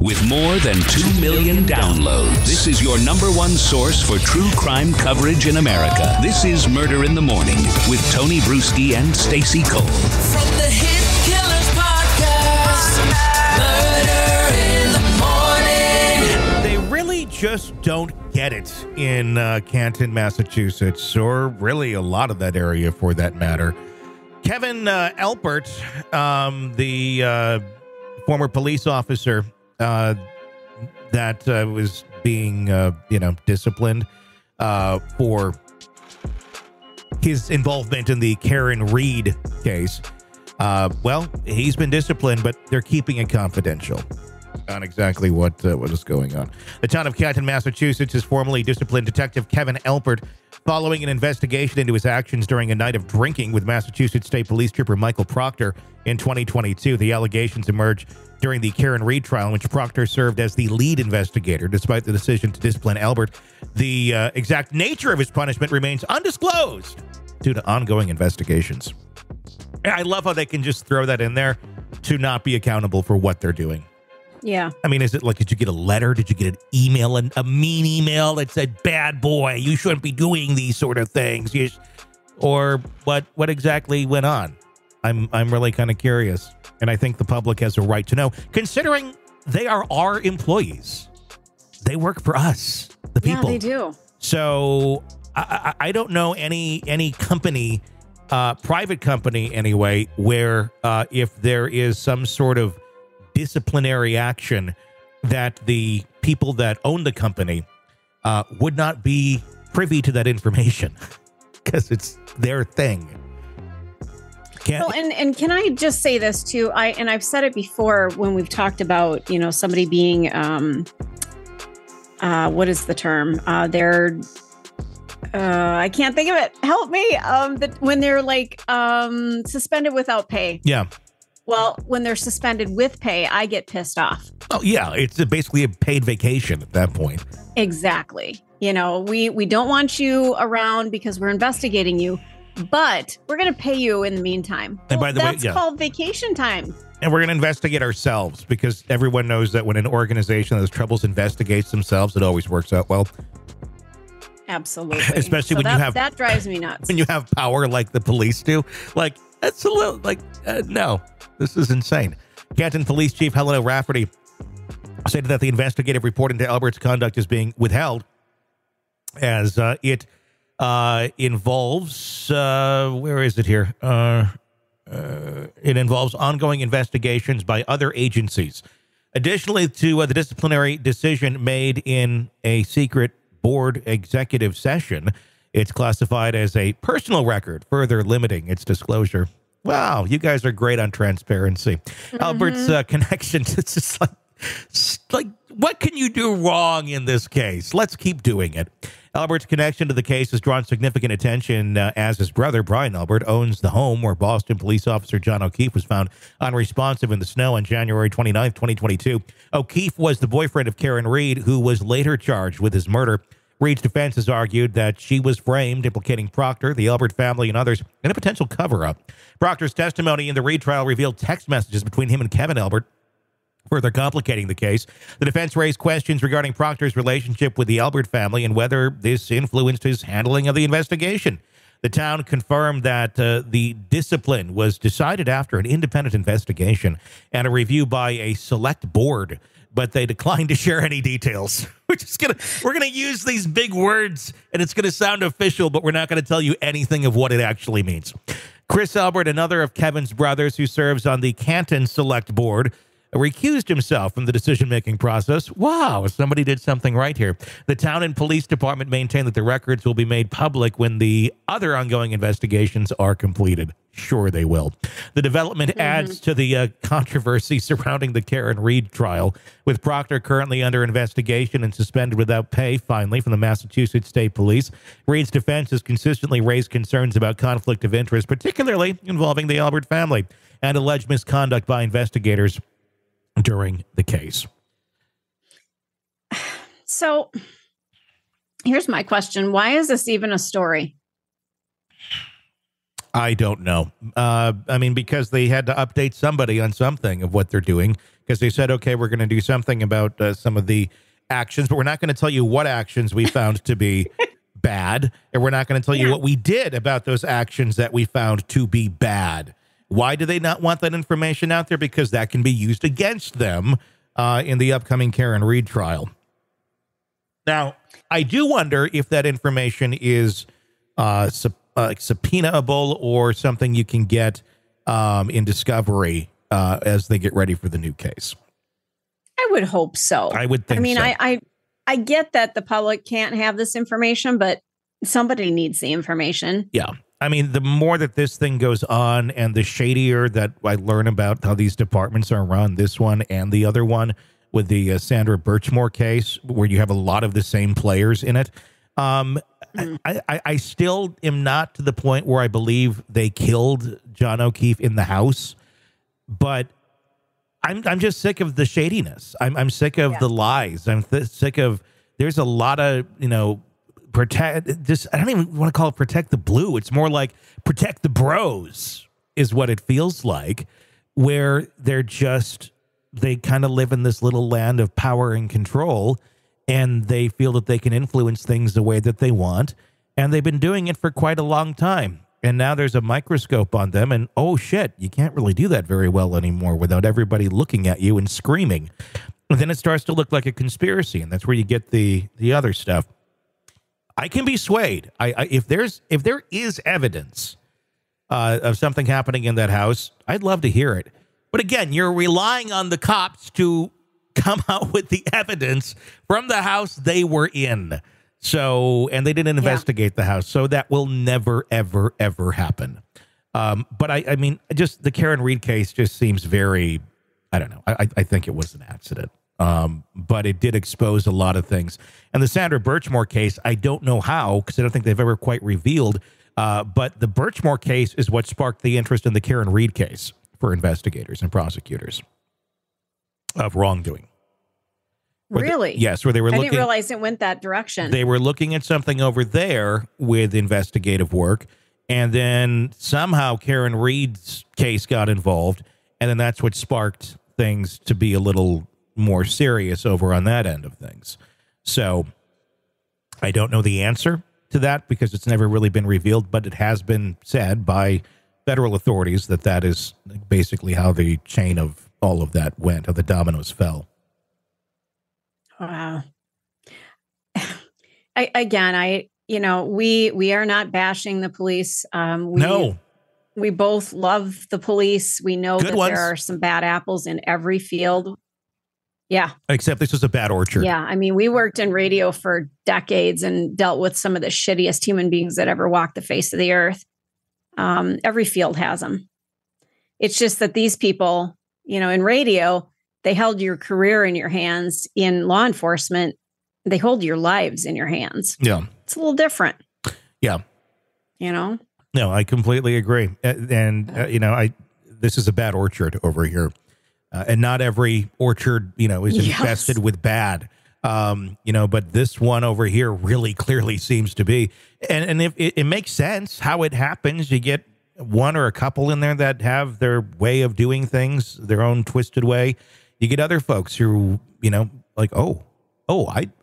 With more than 2 million downloads, this is your number one source for true crime coverage in America. This is Murder in the Morning with Tony Bruschi and Stacey Cole. From the Hit Killers Podcast, Murder in the Morning. They really just don't get it in Canton, Massachusetts, or really a lot of that area for that matter. Kevin Elbert, the former police officer that was being, disciplined for his involvement in the Karen Reed case. Well, he's been disciplined, but they're keeping it confidential on exactly what is going on. The town of Canton, Massachusetts, has formally disciplined Detective Kevin Elbert following an investigation into his actions during a night of drinking with Massachusetts State Police Trooper Michael Proctor in 2022. The allegations emerged during the Karen Reed trial, in which Proctor served as the lead investigator. Despite the decision to discipline Elbert, the exact nature of his punishment remains undisclosed due to ongoing investigations. I love how they can just throw that in there to not be accountable for what they're doing. Yeah. I mean, is it like, did you get a letter? Did you get an email, a mean email that said, bad boy, you shouldn't be doing these sort of things? Or what exactly went on? I'm really kind of curious. And I think the public has a right to know, considering they are our employees. They work for us, the people. Yeah, they do. So I don't know any company, private company anyway, where if there is some sort of disciplinary action that the people that own the company would not be privy to that information because it's their thing. Well, and can I just say this too? I've said it before when we've talked about, somebody being, what is the term? They're, I can't think of it. Help me. When they're like suspended without pay. Yeah. Well, when they're suspended with pay, I get pissed off. Oh, yeah. It's basically a paid vacation at that point. Exactly. We don't want you around because we're investigating you, but we're going to pay you in the meantime. And by the way, that's called vacation time. And we're going to investigate ourselves because everyone knows that when an organization that has troubles investigates themselves, it always works out well. Absolutely. Especially when you have... That drives me nuts. When you have power like the police do. Like, that's a little... no. This is insane. Canton Police Chief Helena Rafferty stated that the investigative report into Elbert's conduct is being withheld as it involves, where is it here? It involves ongoing investigations by other agencies. Additionally to the disciplinary decision made in a secret board executive session, it's classified as a personal record, further limiting its disclosure. Wow, you guys are great on transparency. Mm-hmm. Albert's connection, it's just like, what can you do wrong in this case? Let's keep doing it. Albert's connection to the case has drawn significant attention as his brother, Brian Elbert, owns the home where Boston police officer John O'Keefe was found unresponsive in the snow on January 29th, 2022. O'Keefe was the boyfriend of Karen Reed, who was later charged with his murder. Reed's defense has argued that she was framed, implicating Proctor, the Elbert family, and others in a potential cover-up. Proctor's testimony in the Reed trial revealed text messages between him and Kevin Elbert, further complicating the case. The defense raised questions regarding Proctor's relationship with the Elbert family and whether this influenced his handling of the investigation. The town confirmed that the discipline was decided after an independent investigation and a review by a select board, but they declined to share any details. We're gonna use these big words, and it's gonna sound official, but we're not gonna tell you anything of what it actually means. Chris Elbert, another of Kevin's brothers who serves on the Canton Select Board, recused himself from the decision-making process. Wow, somebody did something right here. The town and police department maintain that the records will be made public when the other ongoing investigations are completed. Sure they will. The development adds to the controversy surrounding the Karen Reed trial, with Proctor currently under investigation and suspended without pay, finally, from the Massachusetts State Police. Reed's defense has consistently raised concerns about conflict of interest, particularly involving the Elbert family, and alleged misconduct by investigators during the case. So here's my question. Why is this even a story? I don't know. I mean, because they had to update somebody on something of what they're doing, because they said, okay, we're going to do something about some of the actions, but we're not going to tell you what actions we found to be bad, and we're not going to tell you what we did about those actions that we found to be bad. Why do they not want that information out there? Because that can be used against them in the upcoming Karen Read trial. Now, I do wonder if that information is subpoenaable or something you can get in discovery as they get ready for the new case. I would hope so. I would think so. I get that the public can't have this information, but somebody needs the information. Yeah. I mean, the more that this thing goes on and the shadier that I learn about how these departments are run, this one and the other one with the Sandra Birchmore case, where you have a lot of the same players in it. I still am not to the point where I believe they killed John O'Keefe in the house, but I'm just sick of the shadiness. I'm sick of the lies. I'm sick of, there's a lot of, protect this. I don't even want to call it protect the blue. It's more like protect the bros is what it feels like, where they kind of live in this little land of power and control, and they feel that they can influence things the way that they want. And they've been doing it for quite a long time. And now there's a microscope on them, and oh shit, you can't really do that very well anymore without everybody looking at you and screaming. And then it starts to look like a conspiracy, and that's where you get the other stuff. I can be swayed. If there is evidence of something happening in that house, I'd love to hear it. But again, you're relying on the cops to come out with the evidence from the house they were in. So, and they didn't investigate the house. So that will never, ever, ever happen. But I mean, just the Karen Read case just seems very, I don't know. I think it was an accident. But it did expose a lot of things. And the Sandra Birchmore case, I don't know how, because I don't think they've ever quite revealed. But the Birchmore case is what sparked the interest in the Karen Read case for investigators and prosecutors of wrongdoing. Really? Yes, where they were looking. I didn't realize it went that direction. They were looking at something over there with investigative work, and then somehow Karen Read's case got involved, and then that's what sparked things to be a little more serious over on that end of things. So I don't know the answer to that because it's never really been revealed, but it has been said by federal authorities that that is basically how the chain of all of that went, how the dominoes fell. Wow. We are not bashing the police. No. We both love the police. We know Good that ones. there are some bad apples in every field. Yeah. Except this was a bad orchard. Yeah. I mean, we worked in radio for decades and dealt with some of the shittiest human beings that ever walked the face of the earth. Every field has them. It's just that these people, in radio, they held your career in your hands. In law enforcement, they hold your lives in your hands. Yeah. It's a little different. Yeah. No, I completely agree. This is a bad orchard over here. And not every orchard, is infested with bad. But this one over here really clearly seems to be. And if it makes sense how it happens, you get one or a couple in there that have their way of doing things, their own twisted way. You get other folks who, like,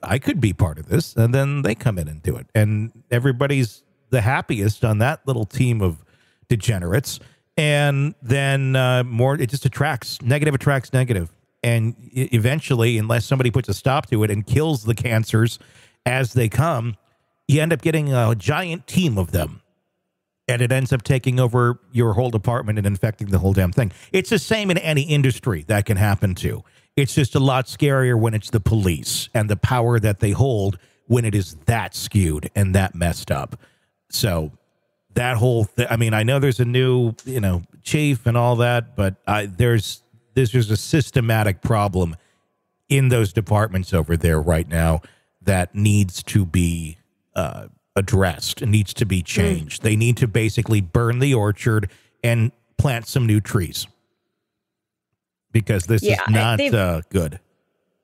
I could be part of this. And then they come in and do it. And everybody's the happiest on that little team of degenerates. And then it just attracts negative. And eventually, unless somebody puts a stop to it and kills the cancers as they come, you end up getting a giant team of them. And it ends up taking over your whole department and infecting the whole damn thing. It's the same in any industry that can happen to. It's just a lot scarier when it's the police and the power that they hold when it is that skewed and that messed up. So that whole thing, I mean, I know there's a new, chief and all that, but there's a systematic problem in those departments over there right now that needs to be addressed and needs to be changed. They need to basically burn the orchard and plant some new trees because this is not good.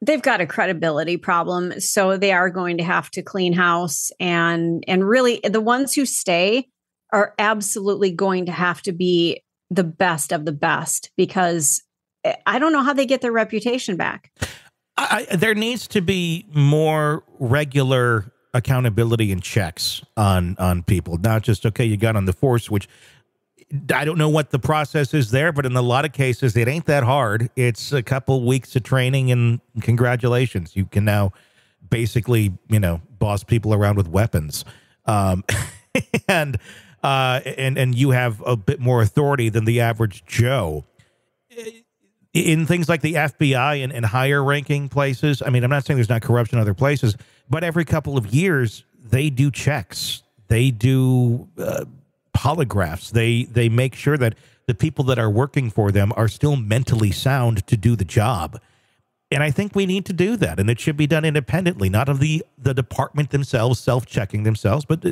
They've got a credibility problem, so they are going to have to clean house, and really the ones who stay are absolutely going to have to be the best of the best, because I don't know how they get their reputation back. There needs to be more regular accountability and checks on people, not just, okay, you got on the force, which I don't know what the process is there, but in a lot of cases, it ain't that hard. It's a couple weeks of training and congratulations. You can now basically, boss people around with weapons. And you have a bit more authority than the average Joe. In things like the FBI and higher ranking places, I mean, I'm not saying there's not corruption in other places, but every couple of years, they do checks. They do polygraphs. They make sure that the people that are working for them are still mentally sound to do the job. And I think we need to do that. And it should be done independently, not of the department themselves, self-checking themselves, but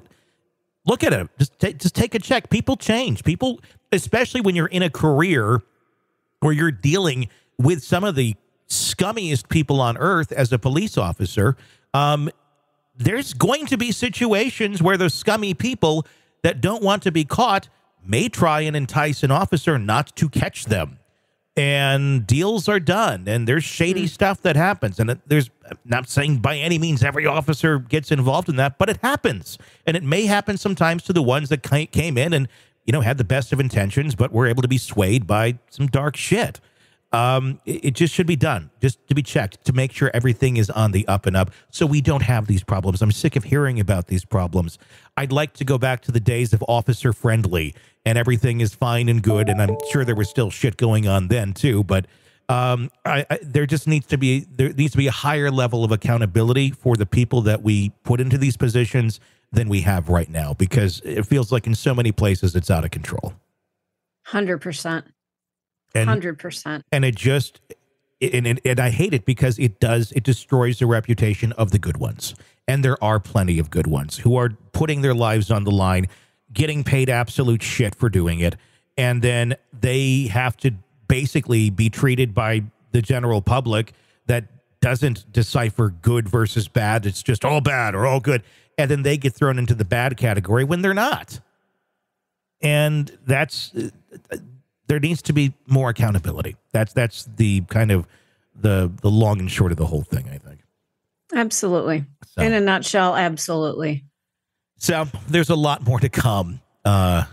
look at it. Just take a check. People change. People, especially when you're in a career where you're dealing with some of the scummiest people on earth as a police officer, there's going to be situations where those scummy people that don't want to be caught may try and entice an officer not to catch them. And deals are done, and there's shady stuff that happens. And there's, I'm not saying by any means every officer gets involved in that, but it happens. And it may happen sometimes to the ones that came in and, had the best of intentions, but were able to be swayed by some dark shit. It just should be done, just to be checked, to make sure everything is on the up and up so we don't have these problems. I'm sick of hearing about these problems. I'd like to go back to the days of officer friendly and everything is fine and good. And I'm sure there was still shit going on then too, but there needs to be a higher level of accountability for the people that we put into these positions than we have right now, because it feels like in so many places it's out of control. 100%. 100%. And it just, and I hate it because it destroys the reputation of the good ones. And there are plenty of good ones who are putting their lives on the line, getting paid absolute shit for doing it. And then they have to basically be treated by the general public that doesn't decipher good versus bad. It's just all bad or all good. And then they get thrown into the bad category when they're not. And that's, there needs to be more accountability. That's the kind of the long and short of the whole thing, I think. Absolutely. So, in a nutshell, absolutely. So there's a lot more to come on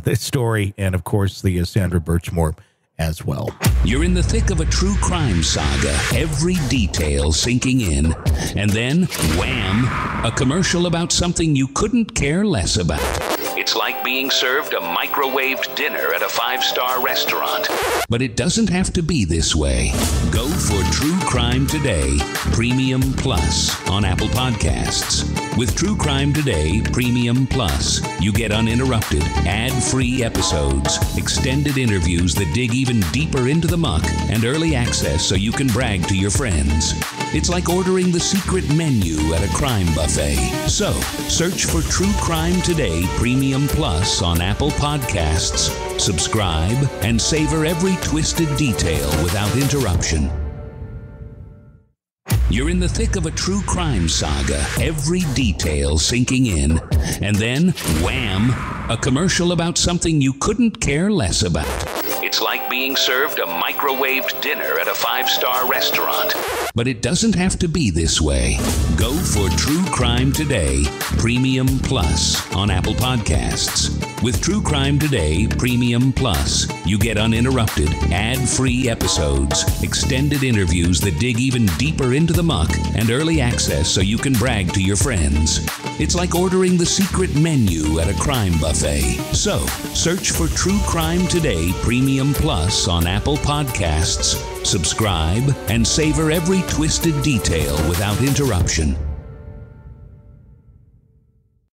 this story, and of course the Sandra Birchmore as well. You're in the thick of a true crime saga, every detail sinking in, and then wham, a commercial about something you couldn't care less about. It's like being served a microwaved dinner at a 5-star restaurant. But it doesn't have to be this way. Go for True Crime Today Premium Plus on Apple Podcasts. With True Crime Today Premium Plus, you get uninterrupted, ad-free episodes, extended interviews that dig even deeper into the muck, and early access so you can brag to your friends. It's like ordering the secret menu at a crime buffet. So, search for True Crime Today Premium Plus on Apple Podcasts, subscribe, and savor every twisted detail without interruption. You're in the thick of a true crime saga, every detail sinking in, and then wham, a commercial about something you couldn't care less about. It's like being served a microwaved dinner at a 5-star restaurant. But it doesn't have to be this way. Go for True Crime Today Premium Plus on Apple Podcasts. With True Crime Today Premium Plus, you get uninterrupted, ad-free episodes, extended interviews that dig even deeper into the muck, and early access so you can brag to your friends. It's like ordering the secret menu at a crime buffet. So, search for True Crime Today Premium Plus on Apple Podcasts, subscribe, and savor every twisted detail without interruption.